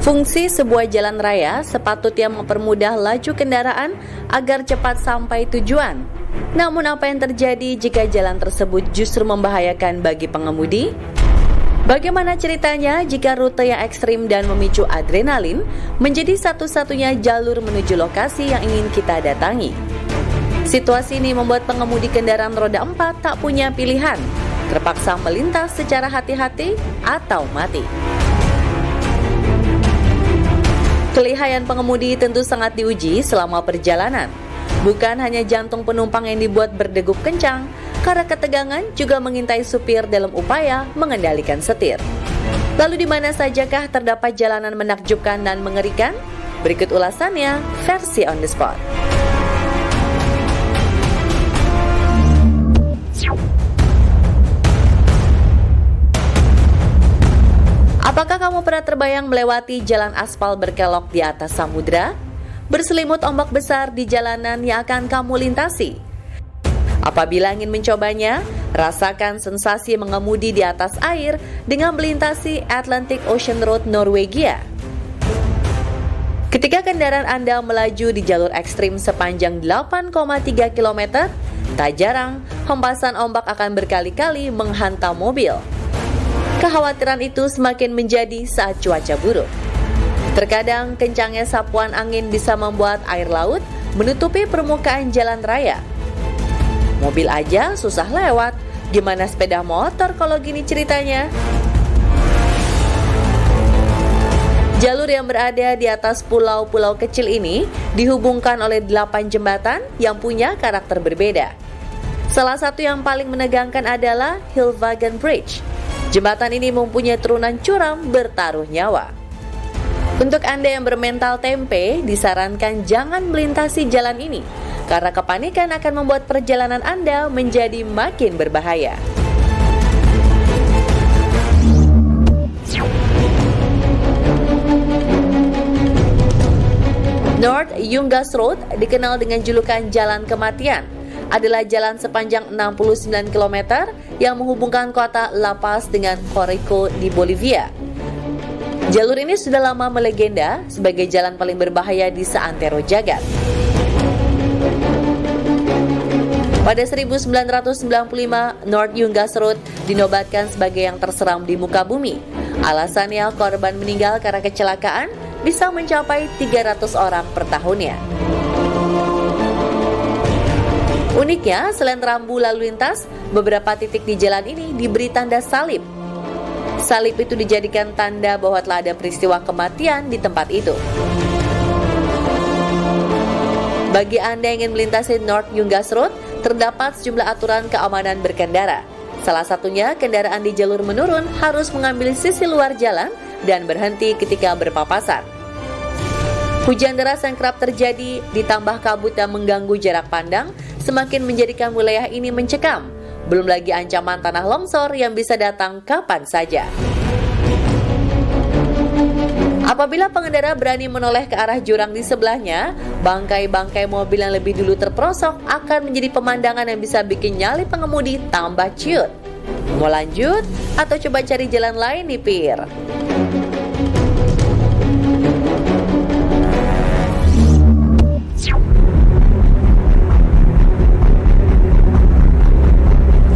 Fungsi sebuah jalan raya sepatutnya mempermudah laju kendaraan agar cepat sampai tujuan. Namun apa yang terjadi jika jalan tersebut justru membahayakan bagi pengemudi? Bagaimana ceritanya jika rute yang ekstrim dan memicu adrenalin menjadi satu-satunya jalur menuju lokasi yang ingin kita datangi? Situasi ini membuat pengemudi kendaraan roda 4 tak punya pilihan, terpaksa melintas secara hati-hati atau mati. Kelihayan pengemudi tentu sangat diuji selama perjalanan. Bukan hanya jantung penumpang yang dibuat berdegup kencang, karena ketegangan juga mengintai supir dalam upaya mengendalikan setir. Lalu di mana sajakah terdapat jalanan menakjubkan dan mengerikan? Berikut ulasannya, versi on the spot. Apakah kamu pernah terbayang melewati jalan aspal berkelok di atas samudra? Berselimut ombak besar di jalanan yang akan kamu lintasi. Apabila ingin mencobanya, rasakan sensasi mengemudi di atas air dengan melintasi Atlantic Ocean Road Norwegia. Ketika kendaraan Anda melaju di jalur ekstrim sepanjang 8,3 km, tak jarang hempasan ombak akan berkali-kali menghantam mobil. Kekhawatiran itu semakin menjadi saat cuaca buruk. Terkadang kencangnya sapuan angin bisa membuat air laut menutupi permukaan jalan raya. Mobil aja susah lewat, gimana sepeda motor kalau gini ceritanya? Jalur yang berada di atas pulau-pulau kecil ini dihubungkan oleh 8 jembatan yang punya karakter berbeda. Salah satu yang paling menegangkan adalah Hillvagen Bridge. Jembatan ini mempunyai turunan curam bertaruh nyawa. Untuk Anda yang bermental tempe, disarankan jangan melintasi jalan ini, karena kepanikan akan membuat perjalanan Anda menjadi makin berbahaya. North Ljunggas Road dikenal dengan julukan Jalan Kematian. Adalah jalan sepanjang 69 km yang menghubungkan kota La Paz dengan Corico di Bolivia. Jalur ini sudah lama melegenda sebagai jalan paling berbahaya di seantero jagat. Pada 1995, North Ljunggas Road dinobatkan sebagai yang terseram di muka bumi. Alasannya korban meninggal karena kecelakaan bisa mencapai 300 orang per tahunnya. Uniknya, selain rambu lalu lintas, beberapa titik di jalan ini diberi tanda salib. Salib itu dijadikan tanda bahwa telah ada peristiwa kematian di tempat itu. Bagi Anda yang ingin melintasi North Ljunggas Road, terdapat sejumlah aturan keamanan berkendara. Salah satunya, kendaraan di jalur menurun harus mengambil sisi luar jalan dan berhenti ketika berpapasan. Hujan deras yang kerap terjadi, ditambah kabut yang mengganggu jarak pandang, semakin menjadikan wilayah ini mencekam. Belum lagi ancaman tanah longsor yang bisa datang kapan saja. Apabila pengendara berani menoleh ke arah jurang di sebelahnya, bangkai-bangkai mobil yang lebih dulu terperosok akan menjadi pemandangan yang bisa bikin nyali pengemudi tambah ciut. Mau lanjut atau coba cari jalan lain nih, Pir?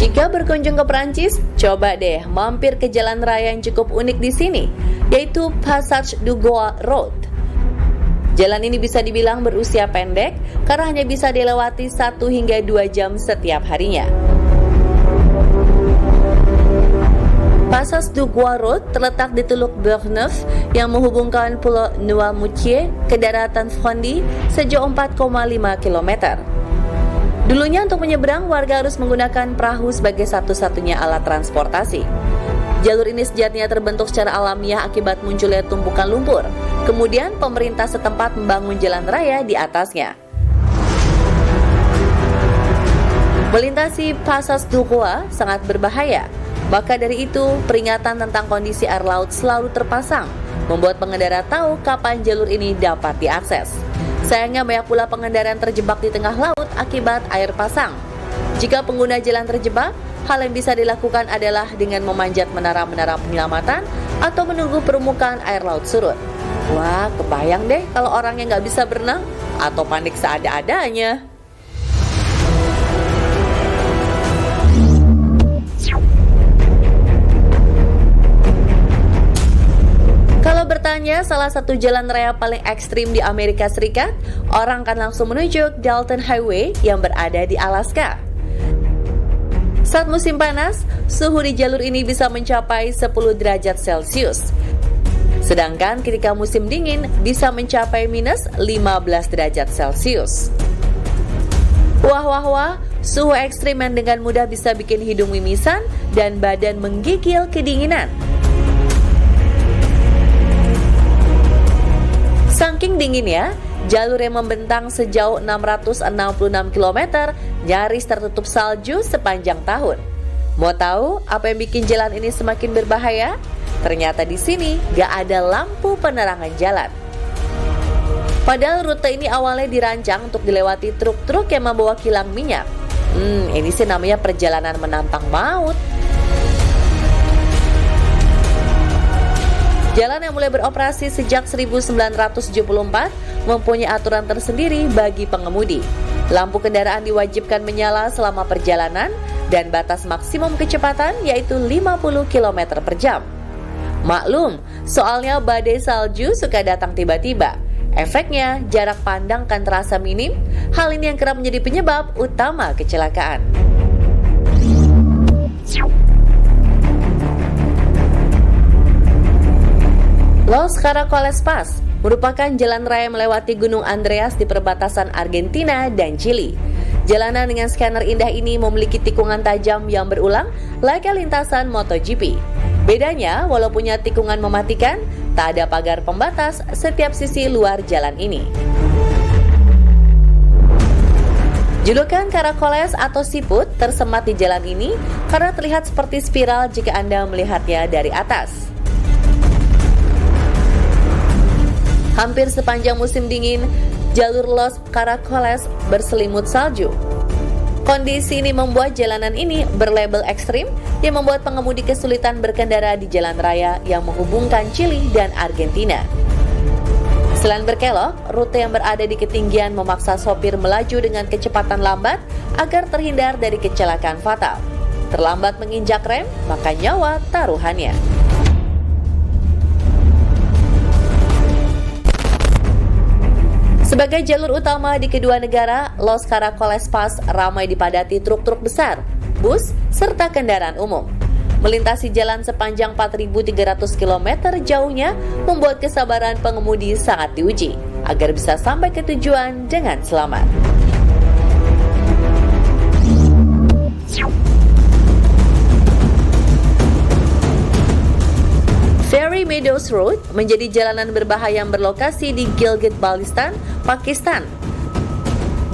Jika berkunjung ke Perancis, coba deh mampir ke jalan raya yang cukup unik di sini, yaitu Passage du Goa Road. Jalan ini bisa dibilang berusia pendek karena hanya bisa dilewati 1 hingga 2 jam setiap harinya. Passage du Goa Road terletak di Teluk Bourgneuf yang menghubungkan Pulau Noirmoutier ke daratan Fondi sejauh 4,5 km. Dulunya untuk menyeberang, warga harus menggunakan perahu sebagai satu-satunya alat transportasi. Jalur ini sejatinya terbentuk secara alamiah akibat munculnya tumpukan lumpur. Kemudian pemerintah setempat membangun jalan raya di atasnya. Melintasi Passage du Goa sangat berbahaya. Maka dari itu, peringatan tentang kondisi air laut selalu terpasang, membuat pengendara tahu kapan jalur ini dapat diakses. Sayangnya banyak pula pengendara yang terjebak di tengah laut akibat air pasang. Jika pengguna jalan terjebak, hal yang bisa dilakukan adalah dengan memanjat menara-menara penyelamatan atau menunggu permukaan air laut surut. Wah, kebayang deh kalau orang yang nggak bisa berenang atau panik seada-adanya. Kalau bertanya salah satu jalan raya paling ekstrim di Amerika Serikat, orang akan langsung menuju Dalton Highway yang berada di Alaska. Saat musim panas, suhu di jalur ini bisa mencapai 10 derajat Celcius. Sedangkan ketika musim dingin bisa mencapai minus 15 derajat Celcius. Wah wah wah, suhu ekstrim yang dengan mudah bisa bikin hidung mimisan dan badan menggigil kedinginan. Saking dinginnya, jalur yang membentang sejauh 666 km nyaris tertutup salju sepanjang tahun. Mau tahu apa yang bikin jalan ini semakin berbahaya? Ternyata di sini gak ada lampu penerangan jalan. Padahal rute ini awalnya dirancang untuk dilewati truk-truk yang membawa kilang minyak. Ini sih namanya perjalanan menantang maut. Jalan yang mulai beroperasi sejak 1974 mempunyai aturan tersendiri bagi pengemudi. Lampu kendaraan diwajibkan menyala selama perjalanan dan batas maksimum kecepatan yaitu 50 km per jam. Maklum, soalnya badai salju suka datang tiba-tiba. Efeknya, jarak pandang kan terasa minim. Hal ini yang kerap menjadi penyebab utama kecelakaan. Los Caracoles Pass merupakan jalan raya melewati Gunung Andreas di perbatasan Argentina dan Chili. Jalanan dengan scanner indah ini memiliki tikungan tajam yang berulang layaknya lintasan MotoGP. Bedanya, walau punya tikungan mematikan, tak ada pagar pembatas setiap sisi luar jalan ini. Julukan Caracoles atau siput tersemat di jalan ini karena terlihat seperti spiral jika Anda melihatnya dari atas. Hampir sepanjang musim dingin, jalur Los Caracoles berselimut salju. Kondisi ini membuat jalanan ini berlabel ekstrim yang membuat pengemudi kesulitan berkendara di jalan raya yang menghubungkan Chili dan Argentina. Selain berkelok, rute yang berada di ketinggian memaksa sopir melaju dengan kecepatan lambat agar terhindar dari kecelakaan fatal. Terlambat menginjak rem, maka nyawa taruhannya. Sebagai jalur utama di kedua negara, Los Caracoles Pass ramai dipadati truk-truk besar, bus, serta kendaraan umum. Melintasi jalan sepanjang 4.300 km jauhnya membuat kesabaran pengemudi sangat diuji agar bisa sampai ke tujuan dengan selamat. Fairy Meadows Road menjadi jalanan berbahaya yang berlokasi di Gilgit-Baltistan, Pakistan.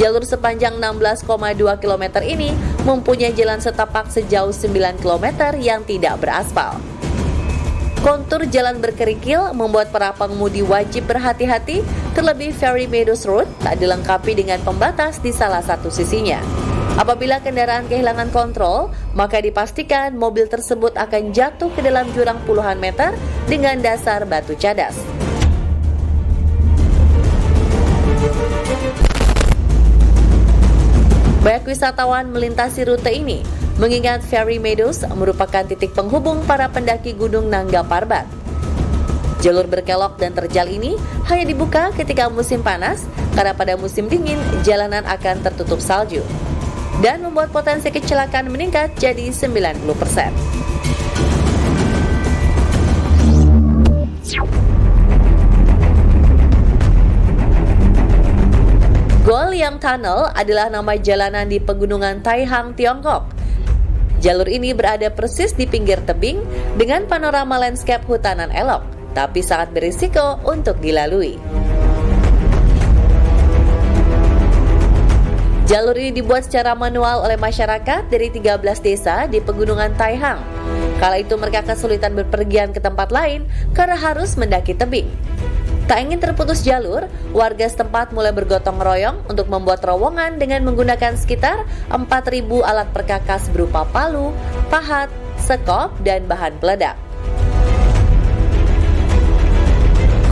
Jalur sepanjang 16,2 km ini mempunyai jalan setapak sejauh 9 km yang tidak beraspal. Kontur jalan berkerikil membuat para pengemudi wajib berhati-hati, terlebih Fairy Meadows Road tak dilengkapi dengan pembatas di salah satu sisinya. Apabila kendaraan kehilangan kontrol, maka dipastikan mobil tersebut akan jatuh ke dalam jurang puluhan meter dengan dasar batu cadas. Banyak wisatawan melintasi rute ini, mengingat Fairy Meadows merupakan titik penghubung para pendaki Gunung Nangga Parbat. Jalur berkelok dan terjal ini hanya dibuka ketika musim panas, karena pada musim dingin jalanan akan tertutup salju dan membuat potensi kecelakaan meningkat jadi 90%. Guoliang Tunnel adalah nama jalanan di pegunungan Taihang, Tiongkok. Jalur ini berada persis di pinggir tebing dengan panorama landscape hutanan elok, tapi sangat berisiko untuk dilalui. Jalur ini dibuat secara manual oleh masyarakat dari 13 desa di pegunungan Taihang. Kala itu mereka kesulitan berpergian ke tempat lain karena harus mendaki tebing. Tak ingin terputus jalur, warga setempat mulai bergotong royong untuk membuat terowongan dengan menggunakan sekitar 4.000 alat perkakas berupa palu, pahat, sekop, dan bahan peledak.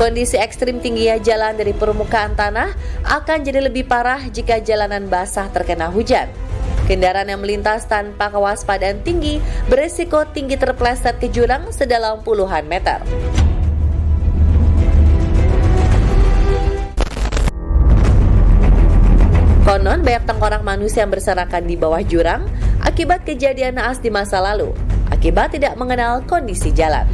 Kondisi ekstrim tingginya jalan dari permukaan tanah akan jadi lebih parah jika jalanan basah terkena hujan. Kendaraan yang melintas tanpa kewaspadaan tinggi beresiko tinggi terpeleset ke jurang sedalam puluhan meter. Konon banyak tengkorak manusia yang berserakan di bawah jurang akibat kejadian naas di masa lalu, akibat tidak mengenal kondisi jalan.